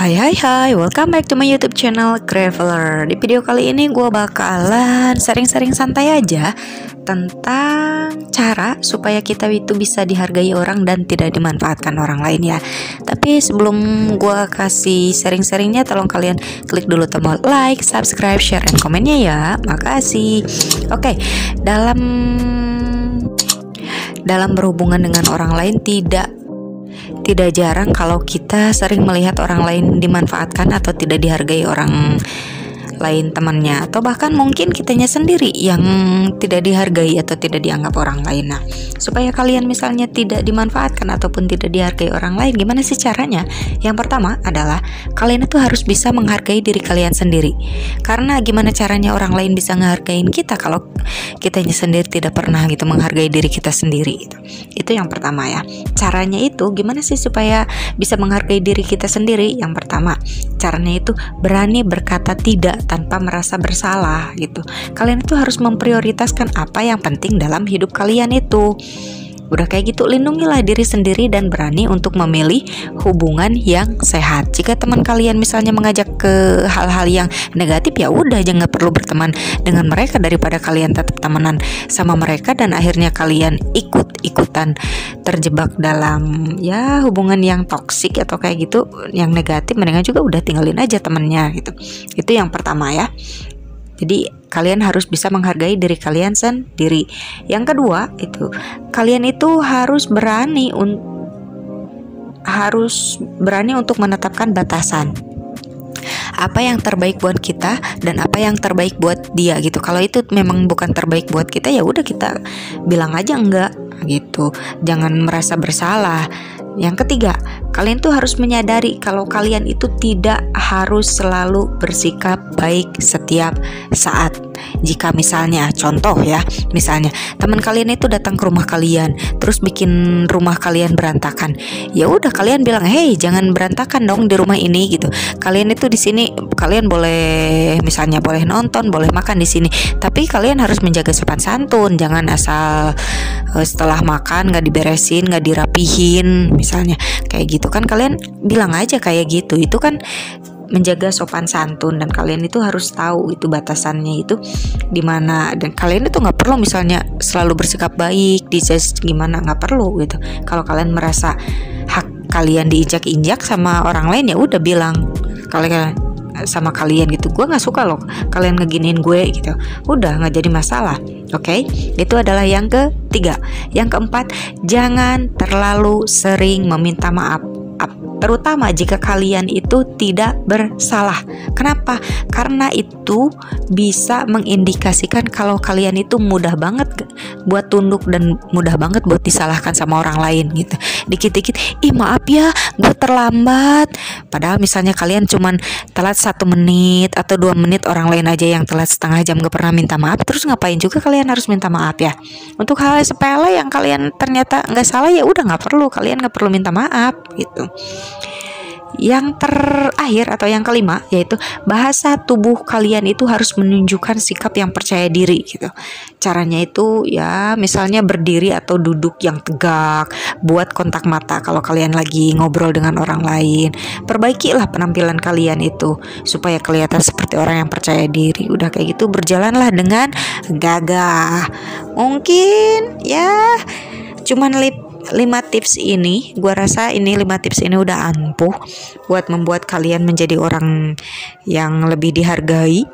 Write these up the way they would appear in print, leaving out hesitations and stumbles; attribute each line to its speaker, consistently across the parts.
Speaker 1: Hai, welcome back to my YouTube channel Graveler. Di video kali ini gue bakalan sering-sering santai aja tentang cara supaya kita itu bisa dihargai orang dan tidak dimanfaatkan orang lain ya. Tapi sebelum gue kasih sering-seringnya, tolong kalian klik dulu tombol like, subscribe, share, dan komennya ya. Makasih. Oke, dalam berhubungan dengan orang lain tidak jarang kalau kita sering melihat orang lain dimanfaatkan atau tidak dihargai orang lain temannya, atau bahkan mungkin kitanya sendiri yang tidak dihargai atau tidak dianggap orang lain. Nah, supaya kalian misalnya tidak dimanfaatkan ataupun tidak dihargai orang lain, gimana sih caranya? Yang pertama adalah kalian itu harus bisa menghargai diri kalian sendiri. Karena gimana caranya orang lain bisa menghargai kita kalau kitanya sendiri tidak pernah gitu menghargai diri kita sendiri gitu. Itu yang pertama ya. Caranya itu gimana sih supaya bisa menghargai diri kita sendiri? Yang pertama, caranya itu berani berkata tidak tanpa merasa bersalah gitu. Kalian itu harus memprioritaskan apa yang penting dalam hidup kalian itu. Udah kayak gitu, lindungilah diri sendiri dan berani untuk memilih hubungan yang sehat. Jika teman kalian misalnya mengajak ke hal-hal yang negatif, ya udah, jangan perlu berteman dengan mereka daripada kalian tetap temenan sama mereka dan akhirnya kalian ikut-ikutan terjebak dalam ya hubungan yang toksik atau kayak gitu, yang negatif. Mendingan juga udah tinggalin aja temennya gitu. Itu yang pertama ya. Jadi kalian harus bisa menghargai diri kalian sendiri. Yang kedua itu kalian itu harus berani untuk menetapkan batasan. Apa yang terbaik buat kita dan apa yang terbaik buat dia gitu. Kalau itu memang bukan terbaik buat kita, ya udah kita bilang aja enggak gitu. Jangan merasa bersalah. Yang ketiga, kalian tuh harus menyadari kalau kalian itu tidak harus selalu bersikap baik setiap saat. Jika misalnya, contoh ya, misalnya teman kalian itu datang ke rumah kalian, terus bikin rumah kalian berantakan, ya udah kalian bilang, hey, jangan berantakan dong di rumah ini gitu. Kalian itu di sini, kalian boleh misalnya boleh nonton, boleh makan di sini, tapi kalian harus menjaga sopan santun. Jangan asal setelah makan nggak diberesin, nggak dirapihin, misalnya kayak gitu kan. Kalian bilang aja kayak gitu. Itu kan menjaga sopan santun, dan kalian itu harus tahu itu batasannya itu di mana. Dan kalian itu nggak perlu misalnya selalu bersikap baik, dijudge gimana, nggak perlu gitu. Kalau kalian merasa hak kalian diinjak-injak sama orang lain, ya udah bilang kalian sama kalian gitu, gue nggak suka loh kalian ngeginiin gue gitu. Udah, nggak jadi masalah. Oke, itu adalah yang ketiga. Yang keempat, jangan terlalu sering meminta maaf, terutama jika kalian itu tidak bersalah. Kenapa? Karena itu bisa mengindikasikan kalau kalian itu mudah banget buat tunduk dan mudah banget buat disalahkan sama orang lain gitu. Dikit-dikit, ih maaf ya, gue terlambat. Padahal misalnya kalian cuman telat 1 menit atau 2 menit, orang lain aja yang telat setengah jam gak pernah minta maaf. Terus ngapain juga kalian harus minta maaf ya? Untuk hal sepele yang kalian ternyata nggak salah, ya udah nggak perlu, kalian nggak perlu minta maaf gitu. Yang terakhir atau yang kelima, yaitu bahasa tubuh kalian itu harus menunjukkan sikap yang percaya diri gitu. Caranya itu ya misalnya berdiri atau duduk yang tegak, buat kontak mata kalau kalian lagi ngobrol dengan orang lain. Perbaikilah penampilan kalian itu supaya kelihatan seperti orang yang percaya diri. Udah kayak gitu, berjalanlah dengan gagah. Mungkin ya cuman 5 tips ini, gue rasa ini 5 tips ini udah ampuh buat membuat kalian menjadi orang yang lebih dihargai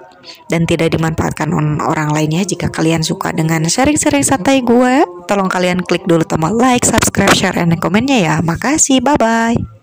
Speaker 1: dan tidak dimanfaatkan orang lainnya. Jika kalian suka dengan sharing-sharing santai gue, tolong kalian klik dulu tombol like, subscribe, share, dan komennya ya. Makasih, bye-bye.